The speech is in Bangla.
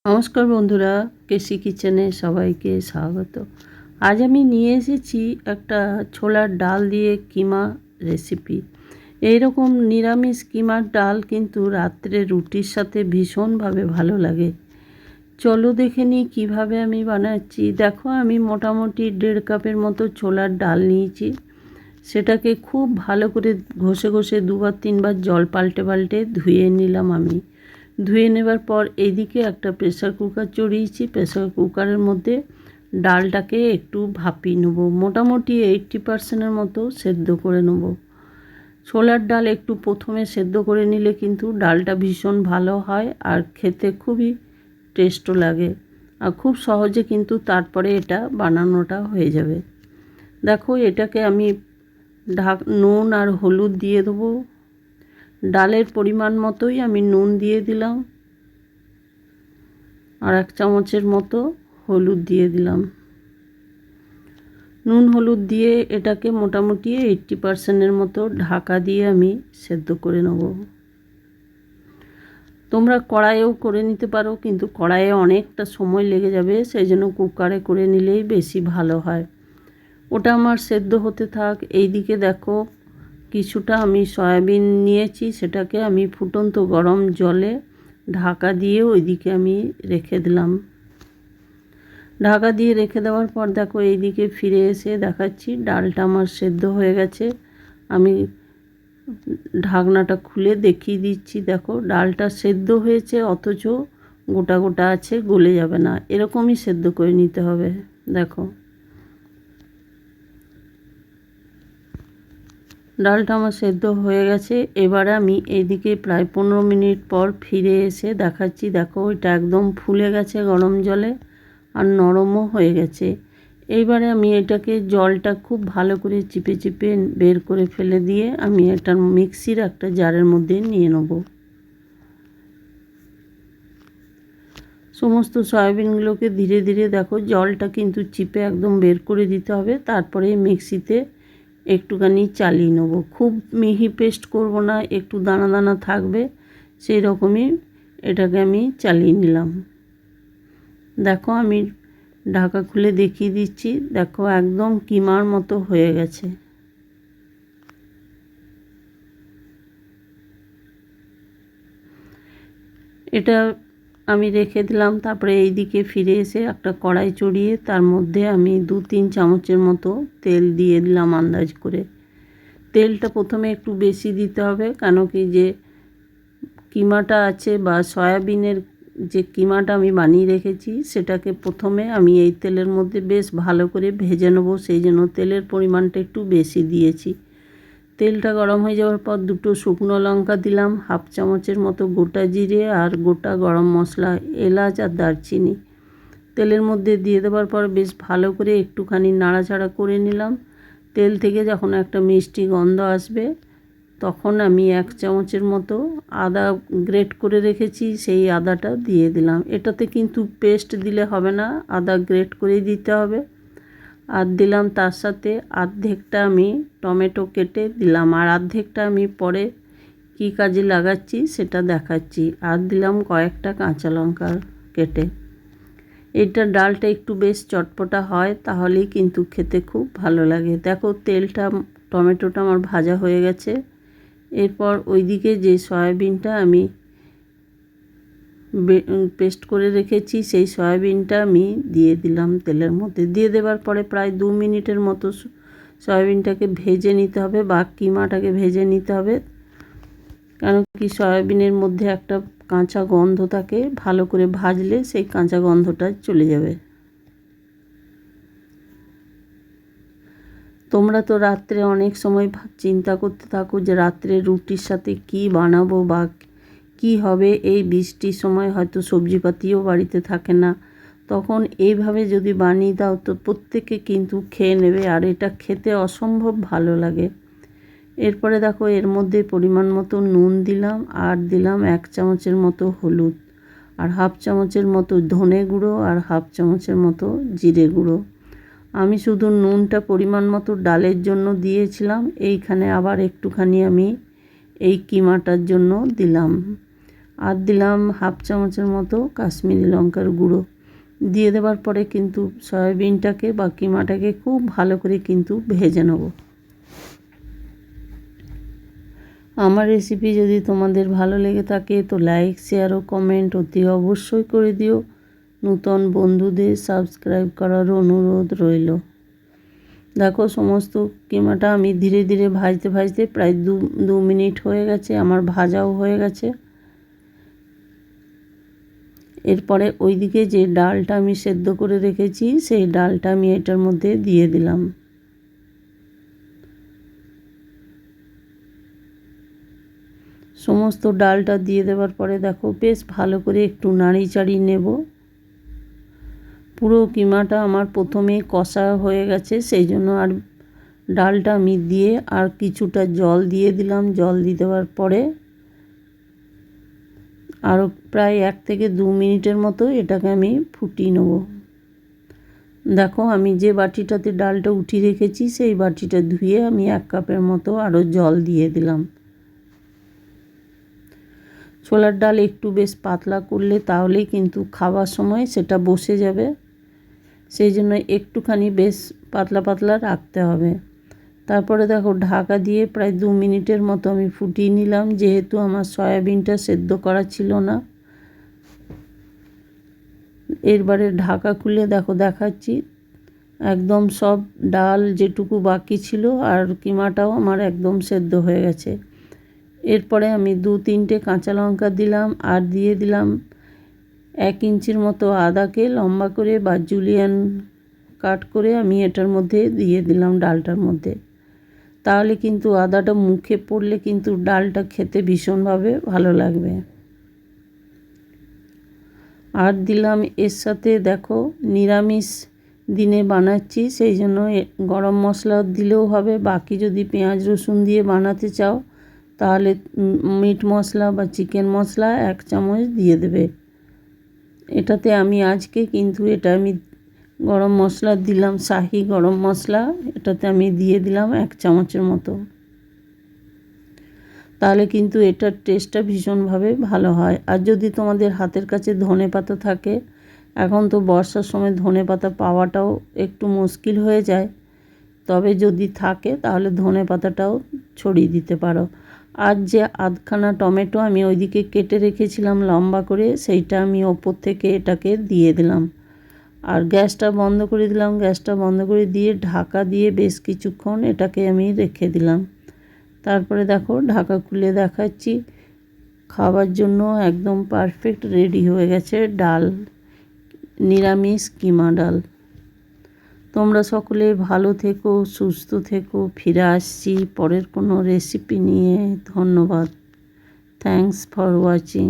নমস্কার বন্ধুরা, কেসি কিচেনে সবাইকে স্বাগত। আজ আমি নিয়ে এসেছি একটা ছোলার ডাল দিয়ে কিমা রেসিপি। এইরকম নিরামিষ কিমার ডাল কিন্তু রাত্রে রুটির সাথে ভীষণভাবে ভালো লাগে। চলো দেখে নিই কীভাবে আমি বানাচ্ছি। দেখো, আমি মোটামুটি 1.5 কাপের মতো ছোলার ডাল নিয়েছি। সেটাকে খুব ভালো করে ঘষে ঘষে 2-3 বার জল পাল্টে পাল্টে ধুয়ে নিলাম। আমি ধুয়ে নেবার পর এইদিকে একটা প্রেসার কুকার চড়িয়েছি। প্রেসার কুকারের মধ্যে ডালটাকে একটু ভাপিয়ে নেব, মোটামুটি 80% মতো সেদ্ধ করে নেব। ছোলার ডাল একটু প্রথমে সেদ্ধ করে নিলে কিন্তু ডালটা ভীষণ ভালো হয় আর খেতে খুবই টেস্টও লাগে, আর খুব সহজে কিন্তু তারপরে এটা বানানোটা হয়ে যাবে। দেখো, এটাকে আমি নুন আর হলুদ দিয়ে দেবো। ডালের পরিমাণ মতোই আমি নুন দিয়ে দিলাম, আর 1 চামচের মতো হলুদ দিয়ে দিলাম। নুন হলুদ দিয়ে এটাকে মোটামুটি 80%-এর মতো ঢাকা দিয়ে আমি সেদ্ধ করে নেব। তোমরা কড়াইয়েও করে নিতে পারো, কিন্তু কড়াইয়ে অনেকটা সময় লেগে যাবে, সেই জন্য কুকারে করে নিলেই বেশি ভালো হয়। ওটা আমার সেদ্ধ হতে থাক। এইদিকে দেখো, কিছুটা আমি সয়াবিন নিয়েছি, সেটাকে আমি ফুটন্ত গরম জলে ঢাকা দিয়ে ওইদিকে আমি রেখে দিলাম। ঢাকা দিয়ে রেখে দেওয়ার পর দেখো, এইদিকে ফিরে এসে দেখাচ্ছি ডালটা আমার সেদ্ধ হয়ে গেছে। আমি ঢাকনাটা খুলে দেখিয়ে দিচ্ছি। দেখো, ডালটা সেদ্ধ হয়েছে, অথচ গোটা গোটা আছে, গলে যাবে না, এরকমই সেদ্ধ করে নিতে হবে। দেখো, ডালটা আমার সেদ্ধ হয়ে গেছে। এবারে আমি এইদিকে প্রায় 15 মিনিট পর ফিরে এসে দেখাচ্ছি। দেখো, এটা একদম ফুলে গেছে গরম জলে, আর নরমও হয়ে গেছে। এইবারে আমি এটাকে জলটা খুব ভালো করে চিপে চিপে বের করে ফেলে দিয়ে আমি এটা মিক্সির একটা জারের মধ্যে নিয়ে নেব। সমস্ত সয়াবিনগুলোকে ধীরে ধীরে দেখো, জলটা কিন্তু চিপে একদম বের করে দিতে হবে। তারপরে মিক্সিতে একটুখানি চালিয়ে নেব। খুব মিহি পেস্ট করব না, একটু দানা দানা থাকবে, সেই রকমই এটাকে আমি চালিয়ে নিলাম। দেখো, আমি ঢাকা খুলে দেখিয়ে দিচ্ছি। দেখো, একদম কিমার মতো হয়ে গেছে। এটা আমি রেখে দিলাম। তারপরে এইদিকে ফিরে এসে একটা কড়াই চড়িয়ে তার মধ্যে আমি 2-3 চামচের মতো তেল দিয়ে দিলাম আন্দাজ করে। তেলটা প্রথমে একটু বেশি দিতে হবে, কেন কি যে কিমাটা আছে বা সয়াবিনের যে কিমাটা আমি বানিয়ে রেখেছি, সেটাকে প্রথমে আমি এই তেলের মধ্যে বেশ ভালো করে ভেজে নেব, সেই জন্য তেলের পরিমাণটা একটু বেশি দিয়েছি। তেলটা গরম হয়ে যাওয়ার পর 2টো শুকনো লঙ্কা দিলাম, 1/2 চামচের মতো গোটা জিরে আর গোটা গরম মশলা, এলাচ আর দারচিনি তেলের মধ্যে দিয়ে দেওয়ার পর বেশ ভালো করে একটুখানি নাড়াচাড়া করে নিলাম। তেল থেকে যখন একটা মিষ্টি গন্ধ আসবে, তখন আমি 1 চামচের মতো আদা গ্রেট করে রেখেছি, সেই আদাটা দিয়ে দিলাম। এটাতে কিন্তু পেস্ট দিলে হবে না, আদা গ্রেট করেই দিতে হবে। আর দিলাম তার সাথে অর্ধেকটা আমি টমেটো কেটে দিলাম, আর অর্ধেকটা আমি পরে কী কাজে লাগাচ্ছি সেটা দেখাচ্ছি। আর দিলাম কয়েকটা কাঁচা লঙ্কা কেটে। এইটা ডালটা একটু বেশ চটপটা হয়, তাহলেই কিন্তু খেতে খুব ভালো লাগে। দেখো, তেলটা টমেটোটা আমার ভাজা হয়ে গেছে। এরপর ওইদিকে যে সয়াবিনটা আমি পেস্ট করে রেখেছি, সেই সয়াবিনটা আমি দিয়ে দিলাম তেলের মধ্যে। দিয়ে দেওয়ার পরে প্রায় 2 মিনিটের মতো সয়াবিনটাকে ভেজে নিতে হবে বা কিমাটাকে ভেজে নিতে হবে, কেন কি সয়াবিনের মধ্যে একটা কাঁচা গন্ধ থাকে, ভালো করে ভাজলে সেই কাঁচা গন্ধটা চলে যাবে। তোমরা তো রাত্রে অনেক সময় চিন্তা করতে থাকো যে রাত্রে রুটির সাথে কি বানাবো বা কি হবে। এই বৃষ্টির সময় হয়তো সবজিপাতিও বাড়িতে থাকে না, তখন এইভাবে যদি বানিয়ে দাও তো প্রত্যেকে কিন্তু খেয়ে নেবে, আর এটা খেতে অসম্ভব ভালো লাগে। এরপরে দেখো, এর মধ্যে পরিমাণ মতো নুন দিলাম, আর দিলাম 1 চামচের মতো হলুদ, আর 1/2 চামচের মতো ধনে গুঁড়ো, আর 1/2 চামচের মতো জিরে গুঁড়ো। আমি শুধু নুনটা পরিমাণ মতো ডালের জন্য দিয়েছিলাম, এইখানে আবার একটুখানি আমি এই কিমাটার জন্য দিলাম। আর দিলাম হাফ চামচের মতো কাশ্মীরি লঙ্কার গুঁড়ো। দিয়ে দেওয়ার পরে কিন্তু সয়াবিনটাকে বা কিমাটাকে খুব ভালো করে কিন্তু ভেজে নেব। আমার রেসিপি যদি তোমাদের ভালো লেগে থাকে তো লাইক, শেয়ার ও কমেন্ট অতি অবশ্যই করে দিও। নতুন বন্ধুদের সাবস্ক্রাইব করার অনুরোধ রইল। দেখো সমস্ত কিমাটা আমি ধীরে ধীরে ভাজতে ভাজতে প্রায় দু মিনিট হয়ে গেছে, আমার ভাজাও হয়ে গেছে। এরপরে ওইদিকে যে ডালটা আমি সেদ্ধ করে রেখেছি সেই ডালটা আমি এটার মধ্যে দিয়ে দিলাম। সমস্ত ডালটা দিয়ে দেওয়ার পরে দেখো বেশ ভালো করে একটু নাড়ি চাড়িয়ে নেব। পুরো কিমাটা আমার প্রথমে কষা হয়ে গেছে, সেই জন্য আর ডালটা আমি দিয়ে আর কিছুটা জল দিয়ে দিলাম। জল দিয়ে দেওয়ার পরে আরও প্রায় 1 থেকে 2 মিনিটের মতো এটাকে আমি ফুটিয়ে নেব। দেখো আমি যে বাটিটাতে ডালটা উঠিয়ে রেখেছি সেই বাটিটা ধুয়ে আমি 1 কাপের মতো আরও জল দিয়ে দিলাম। ছোলার ডাল একটু বেশ পাতলা করলে তাহলেই কিন্তু খাওয়ার সময় সেটা বসে যাবে, সেই জন্য একটুখানি বেশ পাতলা পাতলা রাখতে হবে। তারপরে দেখো ঢাকা দিয়ে প্রায় 2 মিনিটের মতো আমি ফুটিয়ে নিলাম, যেহেতু আমার সয়াবিনটা সেদ্ধ করা ছিল না। এরবারে ঢাকা খুলে দেখো দেখাচ্ছি একদম সব ডাল যেটুকু বাকি ছিল আর কিমাটাও আমার একদম সেদ্ধ হয়ে গেছে। এরপরে আমি 2-3টে কাঁচা লঙ্কা দিলাম আর দিয়ে দিলাম 1 ইঞ্চির মতো আদাকে লম্বা করে বা জুলিয়ান কাট করে আমি এটার মধ্যে দিয়ে দিলাম ডালটার মধ্যে। তাহলে কিন্তু আদাটা মুখে পড়লে কিন্তু ডালটা খেতে ভীষণভাবে ভালো লাগবে। আর দিলাম এর সাথে দেখো নিরামিষ দিনে বানাচ্ছি সেই জন্য গরম মশলা দিলেও হবে, বাকি যদি পেঁয়াজ রসুন দিয়ে বানাতে চাও তাহলে মিট মশলা বা চিকেন মশলা 1 চামচ দিয়ে দেবে। এটাতে আমি আজকে কিন্তু এটা আমি গরম মশলা দিলাম, শাহি গরম মশলা এটাতে আমি দিয়ে দিলাম 1 চামচের মতো। তাহলে কিন্তু এটার টেস্টটা ভীষণভাবে ভালো হয়। আর যদি তোমাদের হাতের কাছে ধনেপাতা থাকে, এখন তো বর্ষার সময় ধনেপাতা পাওয়াটাও একটু মুশকিল হয়ে যায়, তবে যদি থাকে তাহলে ধনেপাতাটাও ছড়িয়ে দিতে পারো। আর যে আধখানা টমেটো আমি ওইদিকে কেটে রেখেছিলাম লম্বা করে, সেইটা আমি ওপর থেকে এটাকে দিয়ে দিলাম। আর গ্যাসটা বন্ধ করে দিলাম। গ্যাসটা বন্ধ করে দিয়ে ঢাকা দিয়ে বেশ কিছুক্ষণ এটাকে আমি রেখে দিলাম। তারপরে দেখো ঢাকা খুলে দেখাচ্ছি, খাবার জন্য একদম পারফেক্ট রেডি হয়ে গেছে ডাল, নিরামিষ কিমা ডাল। তোমরা সকলে ভালো থেকো, সুস্থ থেকো। ফিরে আসছি পরের কোনো রেসিপি নিয়ে। ধন্যবাদ। Thanks for watching.